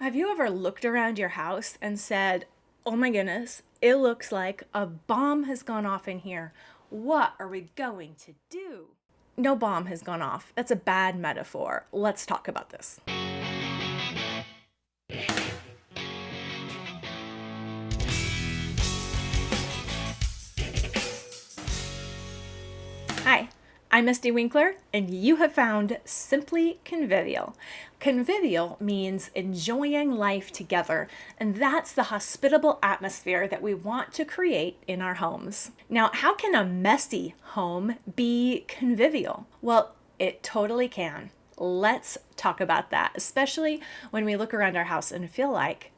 Have you ever looked around your house and said, oh my goodness, it looks like a bomb has gone off in here. What are we going to do? No bomb has gone off. That's a bad metaphor. Let's talk about this. Hi, I'm Mystie Winckler, and you have found Simply Convivial. Convivial means enjoying life together, and that's the hospitable atmosphere that we want to create in our homes. Now, how can a messy home be convivial? Well, it totally can. Let's talk about that, especially when we look around our house and feel like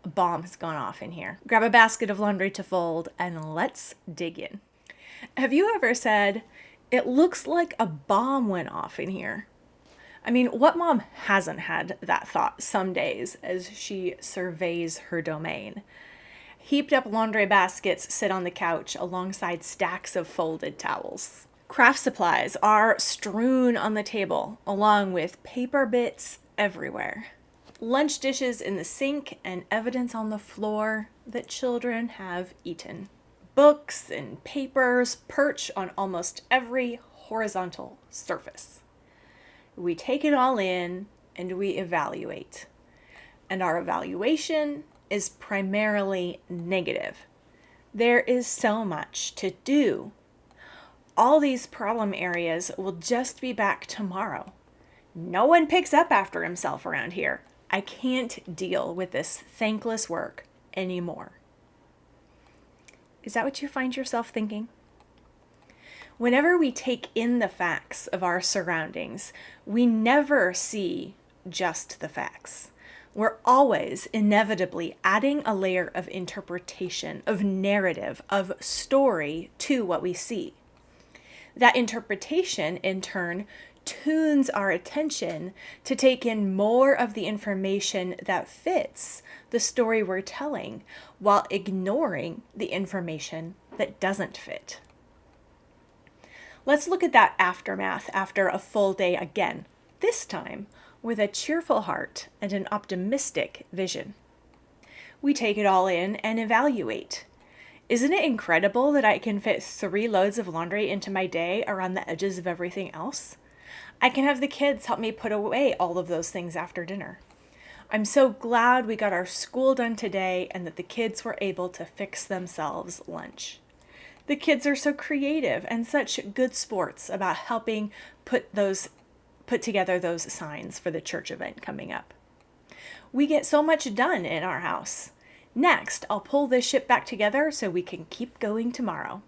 a bomb has gone off in here. Grab a basket of laundry to fold, and let's dig in. Have you ever said, it looks like a bomb went off in here? I mean, what mom hasn't had that thought some days as she surveys her domain? Heaped up laundry baskets sit on the couch alongside stacks of folded towels. Craft supplies are strewn on the table along with paper bits everywhere. Lunch dishes in the sink and evidence on the floor that children have eaten. Books and papers perch on almost every horizontal surface. We take it all in and we evaluate. And our evaluation is primarily negative. There is so much to do. All these problem areas will just be back tomorrow. No one picks up after himself around here. I can't deal with this thankless work anymore. Is that what you find yourself thinking? Whenever we take in the facts of our surroundings, we never see just the facts. We're always inevitably adding a layer of interpretation, of narrative, of story to what we see. That interpretation, in turn, tunes our attention to take in more of the information that fits the story we're telling, while ignoring the information that doesn't fit. Let's look at that aftermath after a full day again, this time with a cheerful heart and an optimistic vision. We take it all in and evaluate. Isn't it incredible that I can fit 3 loads of laundry into my day around the edges of everything else? I can have the kids help me put away all of those things after dinner. I'm so glad we got our school done today and that the kids were able to fix themselves lunch. The kids are so creative and such good sports about helping put together those signs for the church event coming up. We get so much done in our house. Next, I'll pull this ship back together so we can keep going tomorrow.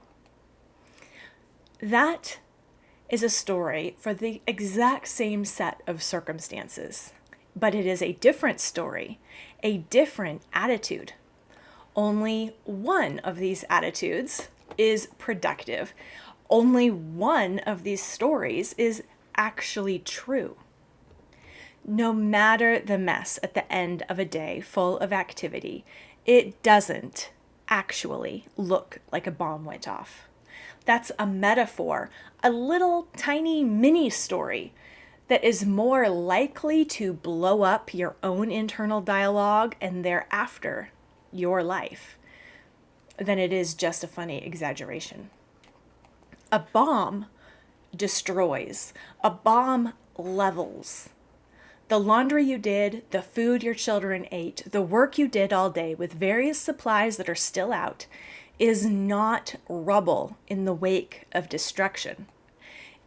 That is a story for the exact same set of circumstances, but it is a different story, a different attitude. Only one of these attitudes is productive. Only one of these stories is actually true. No matter the mess at the end of a day full of activity, it doesn't actually look like a bomb went off. That's a metaphor, a little tiny mini story that is more likely to blow up your own internal dialogue and thereafter your life than it is just a funny exaggeration. A bomb destroys. A bomb levels. The laundry you did, the food your children ate, the work you did all day with various supplies that are still out is not rubble in the wake of destruction.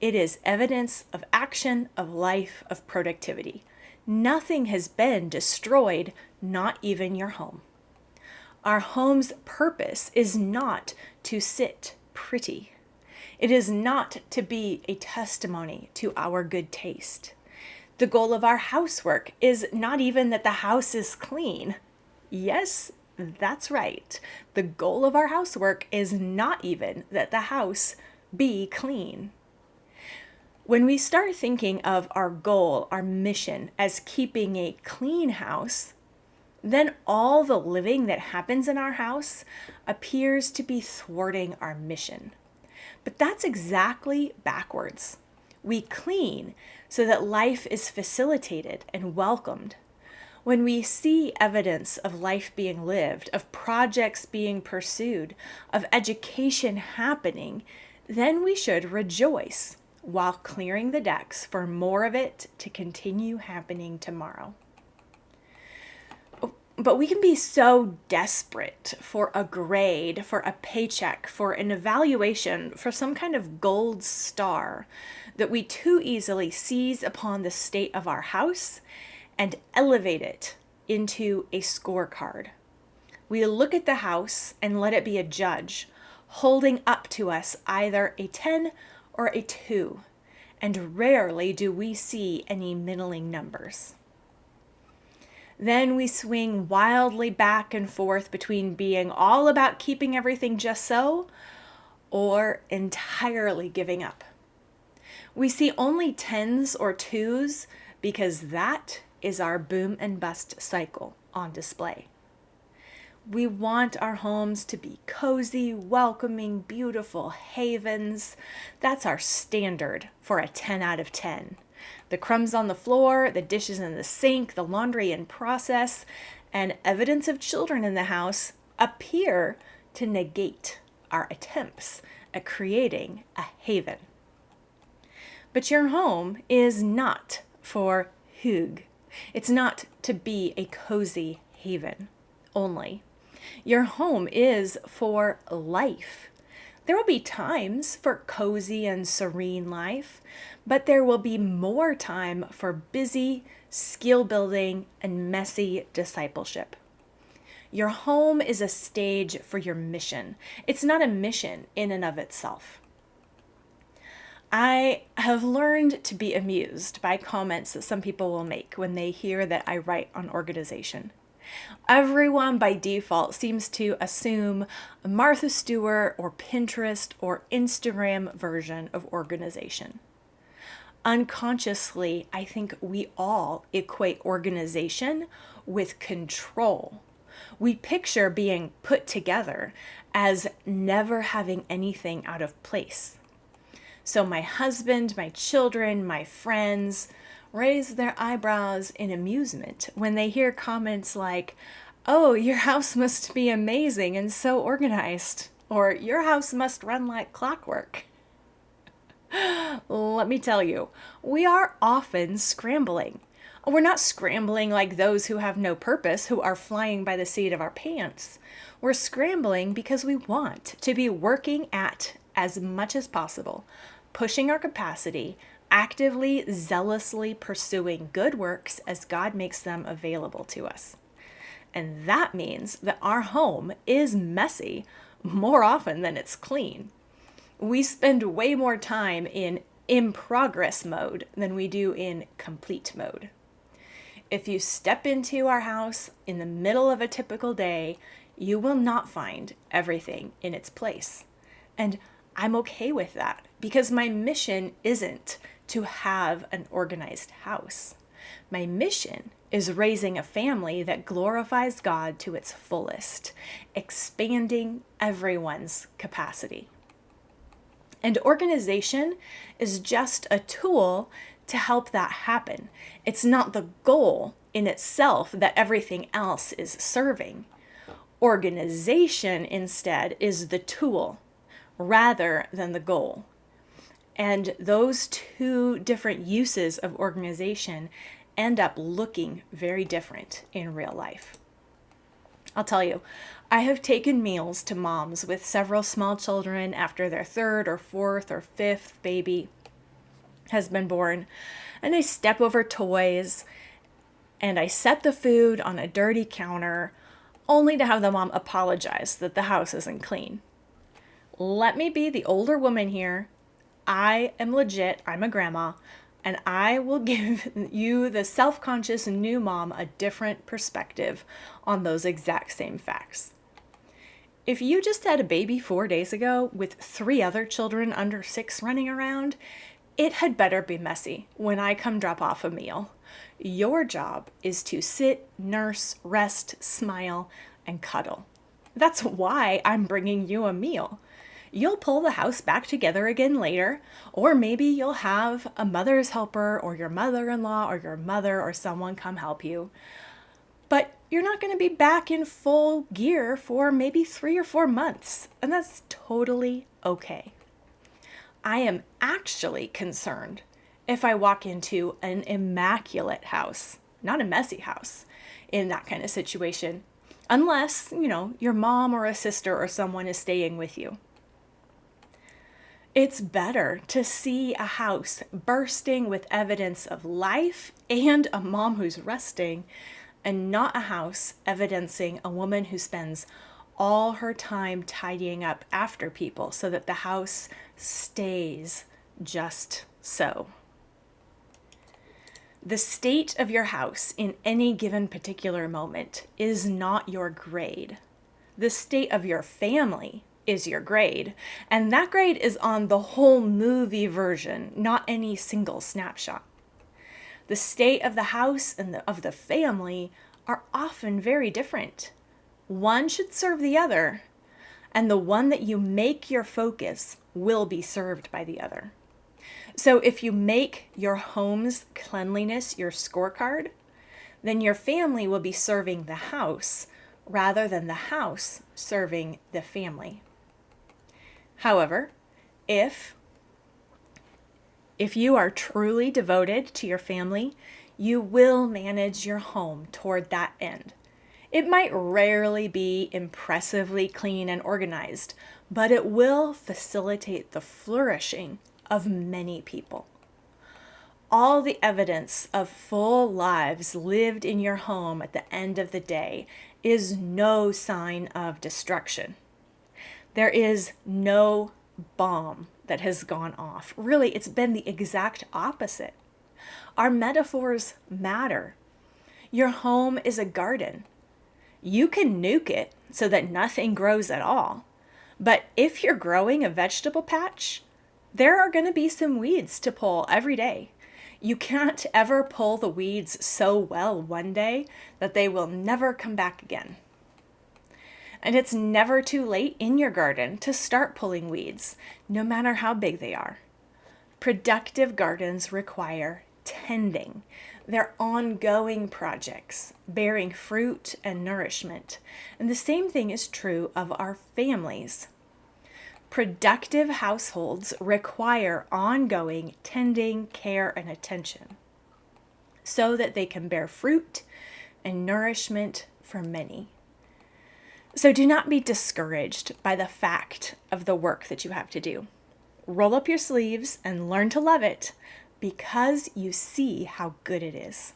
It is evidence of action, of life, of productivity. Nothing has been destroyed, not even your home. Our home's purpose is not to sit pretty. It is not to be a testimony to our good taste. The goal of our housework is not even that the house is clean. Yes, that's right. The goal of our housework is not even that the house be clean. When we start thinking of our goal, our mission, as keeping a clean house, then all the living that happens in our house appears to be thwarting our mission. But that's exactly backwards. We clean so that life is facilitated and welcomed. When we see evidence of life being lived, of projects being pursued, of education happening, then we should rejoice while clearing the decks for more of it to continue happening tomorrow. But we can be so desperate for a grade, for a paycheck, for an evaluation, for some kind of gold star that we too easily seize upon the state of our house and elevate it into a scorecard. We look at the house and let it be a judge, holding up to us either a 10 or a 2, and rarely do we see any middling numbers. Then we swing wildly back and forth between being all about keeping everything just so or entirely giving up. We see only 10s or 2s because that is our boom and bust cycle on display. We want our homes to be cozy, welcoming, beautiful havens. That's our standard for a 10 out of 10. The crumbs on the floor, the dishes in the sink, the laundry in process, and evidence of children in the house appear to negate our attempts at creating a haven. But your home is not for hygge. It's not to be a cozy haven only. Your home is for life. There will be times for cozy and serene life, but there will be more time for busy, skill building, and messy discipleship. Your home is a stage for your mission. It's not a mission in and of itself. I have learned to be amused by comments that some people will make when they hear that I write on organization. Everyone by default seems to assume a Martha Stewart or Pinterest or Instagram version of organization. Unconsciously, I think we all equate organization with control. We picture being put together as never having anything out of place. So my husband, my children, my friends raise their eyebrows in amusement when they hear comments like, "Oh, your house must be amazing and so organized," or "Your house must run like clockwork." Let me tell you, we are often scrambling. We're not scrambling like those who have no purpose, who are flying by the seat of our pants. We're scrambling because we want to be working at as much as possible, pushing our capacity, actively, zealously pursuing good works as God makes them available to us. And that means that our home is messy more often than it's clean. We spend way more time in progress mode than we do in complete mode. If you step into our house in the middle of a typical day, you will not find everything in its place. And I'm okay with that because my mission isn't to have an organized house. My mission is raising a family that glorifies God to its fullest, expanding everyone's capacity. And organization is just a tool to help that happen. It's not the goal in itself that everything else is serving. Organization instead is the tool rather than the goal. And those two different uses of organization end up looking very different in real life. I'll tell you, I have taken meals to moms with several small children after their third or fourth or fifth baby has been born, and I step over toys and I set the food on a dirty counter only to have the mom apologize that the house isn't clean. Let me be the older woman here. I am legit, I'm a grandma, and I will give you, the self-conscious new mom, a different perspective on those exact same facts. If you just had a baby 4 days ago with 3 other children under 6 running around, it had better be messy when I come drop off a meal. Your job is to sit, nurse, rest, smile, and cuddle. That's why I'm bringing you a meal. You'll pull the house back together again later, or maybe you'll have a mother's helper or your mother-in-law or your mother or someone come help you. you're not going to be back in full gear for maybe 3 or 4 months, and that's totally okay. I am actually concerned if I walk into an immaculate house, not a messy house, in that kind of situation, unless, your mom or a sister or someone is staying with you. It's better to see a house bursting with evidence of life and a mom who's resting, and not a house evidencing a woman who spends all her time tidying up after people so that the house stays just so. The state of your house in any given particular moment is not your grade. The state of your family is your grade, and that grade is on the whole movie version, not any single snapshot. The state of the house and of the family are often very different. One should serve the other, and the one that you make your focus will be served by the other. So if you make your home's cleanliness your scorecard, then your family will be serving the house rather than the house serving the family. However, if you are truly devoted to your family, you will manage your home toward that end. It might rarely be impressively clean and organized, but it will facilitate the flourishing of many people. All the evidence of full lives lived in your home at the end of the day is no sign of destruction. There is no bomb that has gone off. Really, it's been the exact opposite. Our metaphors matter. Your home is a garden. You can nuke it so that nothing grows at all. But if you're growing a vegetable patch, there are going to be some weeds to pull every day. You can't ever pull the weeds so well one day that they will never come back again. And it's never too late in your garden to start pulling weeds, no matter how big they are. Productive gardens require tending. They're ongoing projects, bearing fruit and nourishment. And the same thing is true of our families. Productive households require ongoing tending, care, and attention so that they can bear fruit and nourishment for many. So do not be discouraged by the fact of the work that you have to do. Roll up your sleeves and learn to love it because you see how good it is.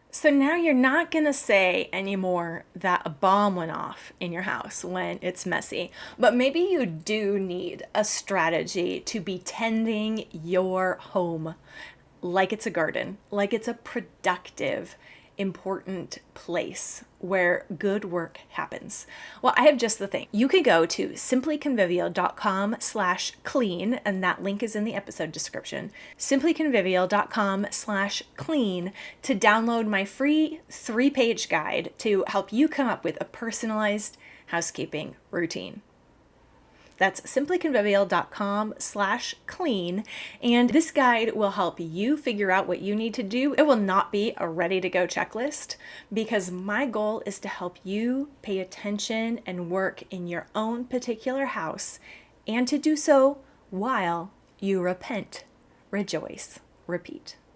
So now you're not going to say anymore that a bomb went off in your house when it's messy, but maybe you do need a strategy to be tending your home like it's a garden, like it's a productive, important place where good work happens. Well, I have just the thing. You can go to simplyconvivial.com/clean, and that link is in the episode description. simplyconvivial.com/clean to download my free 3-page guide to help you come up with a personalized housekeeping routine. That's simplyconvivial.com/clean. And this guide will help you figure out what you need to do. It will not be a ready-to-go checklist because my goal is to help you pay attention and work in your own particular house, and to do so while you repent, rejoice, repeat.